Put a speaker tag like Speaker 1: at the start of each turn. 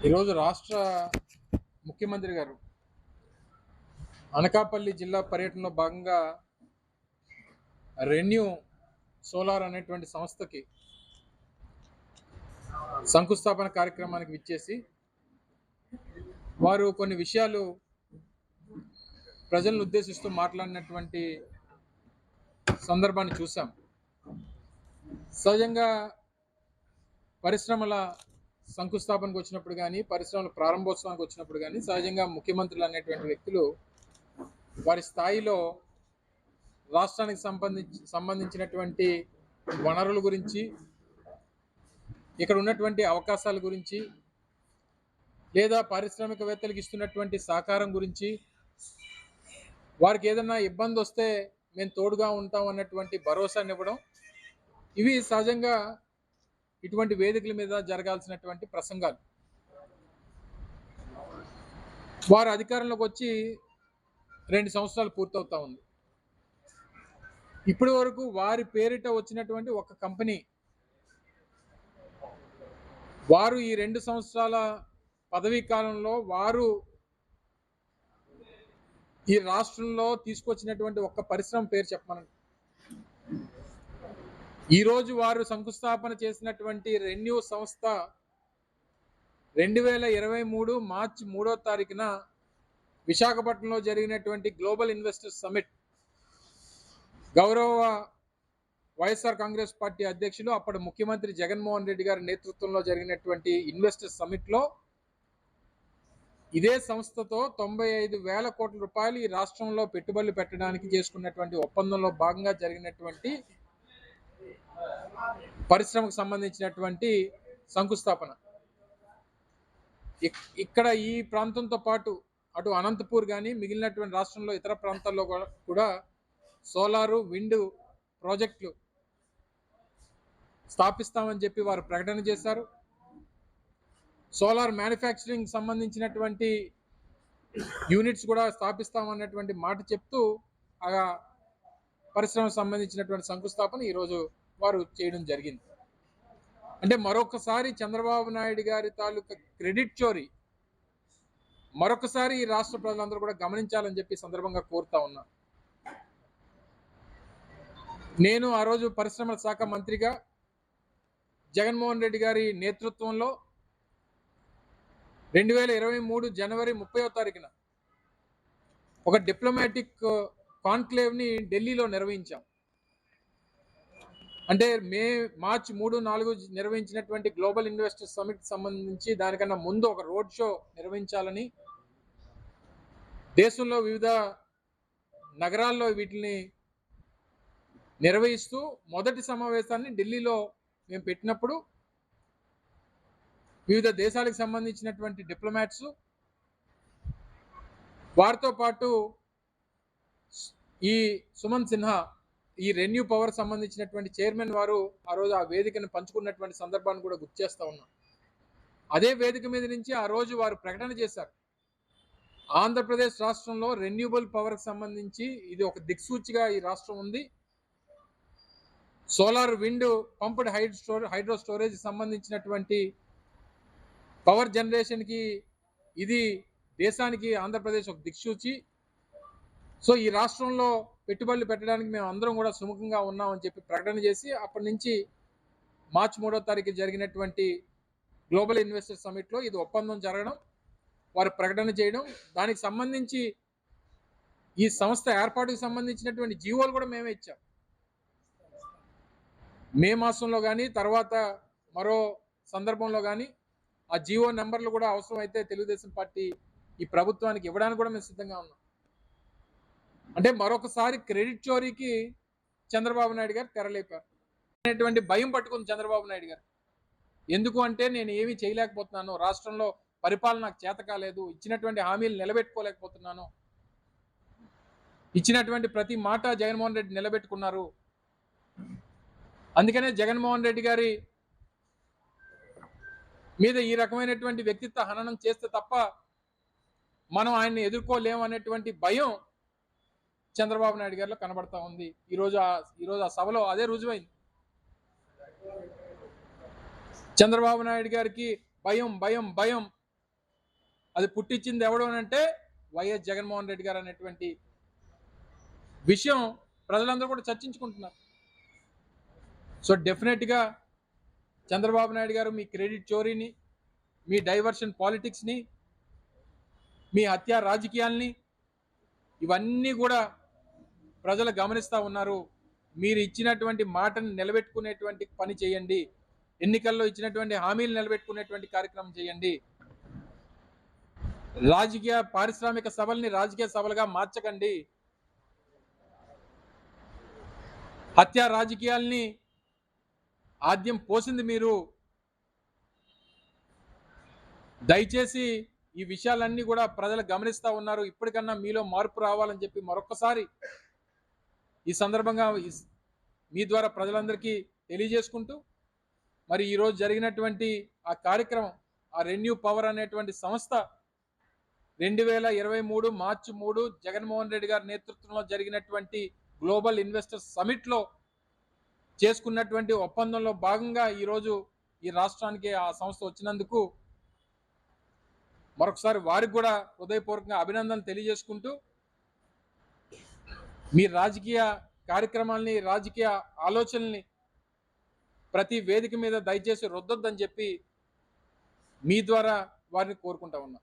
Speaker 1: ఈరోజు రాష్ట్ర ముఖ్యమంత్రి గారు అనకాపల్లి జిల్లా పర్యటనలో భాగంగా రెన్యూ సోలార్ అనేటువంటి సంస్థకి శంకుస్థాపన కార్యక్రమానికి విచ్చేసి వారు కొన్ని విషయాలు ప్రజలను ఉద్దేశిస్తూ మాట్లాడినటువంటి సందర్భాన్ని చూసాం. సహజంగా పరిశ్రమల శంకుస్థాపనకు వచ్చినప్పుడు కానీ, పరిశ్రమల ప్రారంభోత్సవానికి వచ్చినప్పుడు కానీ సహజంగా ముఖ్యమంత్రులు అనేటువంటి వ్యక్తులు వారి స్థాయిలో రాష్ట్రానికి సంబంధించినటువంటి వనరుల గురించి, ఇక్కడ ఉన్నటువంటి అవకాశాల గురించి, లేదా పారిశ్రామికవేత్తలకు ఇస్తున్నటువంటి సహకారం గురించి, వారికి ఏదైనా ఇబ్బంది వస్తే మేము తోడుగా ఉంటాం అన్నటువంటి భరోసాని ఇవ్వడం, ఇవి సహజంగా ఇటువంటి వేదికల మీద జరగాల్సినటువంటి ప్రసంగాలు. వారు అధికారంలోకి వచ్చి 2 సంవత్సరాలు పూర్తవుతా ఉంది. ఇప్పటి వరకు వారి పేరిట వచ్చినటువంటి ఒక కంపెనీ, వారు ఈ 2 సంవత్సరాల పదవీ కాలంలో వారు ఈ రాష్ట్రంలో తీసుకొచ్చినటువంటి ఒక్క పరిశ్రమ పేరు చెప్పమనండి. ఈరోజు వారు శంకుస్థాపన చేసినటువంటి రెన్యూ సంస్థ 2023 మార్చి 3వ తారీఖున విశాఖపట్నంలో జరిగినటువంటి గ్లోబల్ ఇన్వెస్టర్స్ సమిట్, గౌరవ వైఎస్ఆర్ కాంగ్రెస్ పార్టీ అధ్యక్షులు అప్పటి ముఖ్యమంత్రి జగన్మోహన్ రెడ్డి గారి నేతృత్వంలో జరిగినటువంటి ఇన్వెస్టర్స్ సమిట్లో ఇదే సంస్థతో 95,000 కోట్ల రూపాయలు ఈ రాష్ట్రంలో పెట్టుబడులు పెట్టడానికి చేసుకున్నటువంటి ఒప్పందంలో భాగంగా జరిగినటువంటి పరిశ్రమకు సంబంధించినటువంటి శంకుస్థాపన. ఇక్కడ ఈ ప్రాంతంతో పాటు అటు అనంతపూర్ కానీ మిగిలినటువంటి రాష్ట్రంలో ఇతర ప్రాంతాల్లో కూడా సోలారు, విండ్ ప్రాజెక్టులు స్థాపిస్తామని చెప్పి వారు ప్రకటన చేశారు. సోలార్ మ్యానుఫ్యాక్చరింగ్ సంబంధించినటువంటి యూనిట్స్ కూడా స్థాపిస్తామన్నటువంటి మాట చెప్తూ ఆ పరిశ్రమకు సంబంధించినటువంటి శంకుస్థాపన ఈరోజు వారు చేయడం జరిగింది. అంటే మరొకసారి చంద్రబాబు నాయుడు గారి తాలూకా క్రెడిట్ చోరీ మరొకసారి ఈ రాష్ట్ర ప్రజలందరూ కూడా గమనించాలని చెప్పి సందర్భంగా కోరుతా ఉన్నా. నేను ఆ రోజు పరిశ్రమల శాఖ మంత్రిగా జగన్మోహన్ రెడ్డి గారి నేతృత్వంలో 2023 జనవరి 30వ తారీఖున ఒక డిప్లొమాటిక్ కాన్క్లేవ్ని ఢిల్లీలో నిర్వహించాం. అంటే మార్చి 3, 4 నిర్వహించినటువంటి గ్లోబల్ ఇన్వెస్టర్స్ సమిట్ సంబంధించి దానికన్నా ముందు ఒక రోడ్ షో నిర్వహించాలని, దేశంలో వివిధ నగరాల్లో వీటిని నిర్వహిస్తూ మొదటి సమావేశాన్ని ఢిల్లీలో మేము పెట్టినప్పుడు వివిధ దేశాలకు సంబంధించినటువంటి డిప్లొమాట్స్, వారితో పాటు ఈ సుమన్ సిన్హా, ఈ రెన్యూ పవర్ సంబంధించినటువంటి చైర్మన్ వారు ఆ రోజు ఆ వేదికను పంచుకున్నటువంటి సందర్భాన్ని కూడా గుర్తు చేస్తా ఉన్నాం. అదే వేదిక మీద నుంచి ఆ రోజు వారు ప్రకటన చేశారు, ఆంధ్రప్రదేశ్ రాష్ట్రంలో రెన్యూబుల్ పవర్కి సంబంధించి ఇది ఒక దిక్సూచిగా ఈ రాష్ట్రం ఉంది. Solar, wind, pumped hydro storage సంబంధించినటువంటి పవర్ జనరేషన్కి ఇది దేశానికి ఆంధ్రప్రదేశ్ ఒక దిక్సూచి. సో ఈ రాష్ట్రంలో పెట్టుబడులు పెట్టడానికి మేము అందరం కూడా సుముఖంగా ఉన్నామని చెప్పి ప్రకటన చేసి, అప్పటి నుంచి మార్చి 3వ తారీఖు జరిగినటువంటి గ్లోబల్ ఇన్వెస్టర్ సమిట్లో ఇది ఒప్పందం జరగడం, వారు ప్రకటన చేయడం, దానికి సంబంధించి ఈ సంస్థ ఏర్పాటుకు సంబంధించినటువంటి జీవోలు కూడా మేమే ఇచ్చాం. మే మాసంలో కానీ తర్వాత మరో సందర్భంలో కానీ ఆ జీవో నెంబర్లు కూడా అవసరమైతే తెలుగుదేశం పార్టీ ఈ ప్రభుత్వానికి ఇవ్వడానికి కూడా మేము సిద్ధంగా ఉన్నాం. అంటే మరొకసారి క్రెడిట్ చోరీకి చంద్రబాబు నాయుడు గారు తెరలేపారు అనేటువంటి భయం పట్టుకుంది చంద్రబాబు నాయుడు గారు. ఎందుకు అంటే నేను ఏమీ చేయలేకపోతున్నాను, రాష్ట్రంలో పరిపాలన నాకు చేత కాలేదు, ఇచ్చినటువంటి హామీలు నిలబెట్టుకోలేకపోతున్నాను, ఇచ్చినటువంటి ప్రతి మాట జగన్మోహన్ రెడ్డి నిలబెట్టుకున్నారు, అందుకనే జగన్మోహన్ రెడ్డి గారి మీద ఈ రకమైనటువంటి వ్యక్తిత్వ హననం చేస్తే తప్ప మనం ఆయన్ని ఎదుర్కోలేము అనేటువంటి భయం చంద్రబాబు నాయుడు గారిలో కనబడతా ఉంది. ఈరోజు ఆ సభలో అదే రుజువైంది. చంద్రబాబు నాయుడు గారికి భయం భయం భయం అది పుట్టించింది ఎవడు అంటే వైఎస్ జగన్మోహన్ రెడ్డి గారు అనేటువంటి విషయం ప్రజలందరూ కూడా చర్చించుకుంటున్నారు. సో డెఫినెట్గా చంద్రబాబు నాయుడు గారు మీ క్రెడిట్ చోరీని, మీ డైవర్షన్ పాలిటిక్స్ని, మీ హత్యా రాజకీయాల్ని ఇవన్నీ కూడా ప్రజలు గమనిస్తూ ఉన్నారు. మీరు ఇచ్చినటువంటి మాటను నిలబెట్టుకునేటువంటి పని చేయండి. ఎన్నికల్లో ఇచ్చినటువంటి హామీలు నిలబెట్టుకునేటువంటి కార్యక్రమం చేయండి. రాజకీయ పారిశ్రామిక సభల్ని రాజకీయ సభలుగా మార్చకండి. హత్యా రాజకీయాల్ని ఆద్యం పోసింది మీరు. దయచేసి ఈ విషయాలన్నీ కూడా ప్రజలు గమనిస్తూ ఉన్నారు. ఇప్పటికన్నా మీలో మార్పు రావాలని చెప్పి మరొకసారి ఈ సందర్భంగా మీ ద్వారా ప్రజలందరికీ తెలియజేసుకుంటూ, మరి ఈరోజు జరిగినటువంటి ఆ కార్యక్రమం, ఆ రెన్యూ పవర్ అనేటువంటి సంస్థ 2023 మార్చి 3 జగన్మోహన్ రెడ్డి గారి నేతృత్వంలో జరిగినటువంటి గ్లోబల్ ఇన్వెస్టర్స్ సమిట్లో చేసుకున్నటువంటి ఒప్పందంలో భాగంగా ఈరోజు ఈ రాష్ట్రానికి ఆ సంస్థ వచ్చినందుకు మరొకసారి వారికి కూడా హృదయపూర్వకంగా అభినందనలు తెలియజేసుకుంటూ, మీ రాజకీయ కార్యక్రమాల్ని, రాజకీయ ఆలోచనల్ని ప్రతి వేదిక మీద దయచేసి రుద్దొద్దని చెప్పి మీ ద్వారా వారిని కోరుకుంటా ఉన్నా.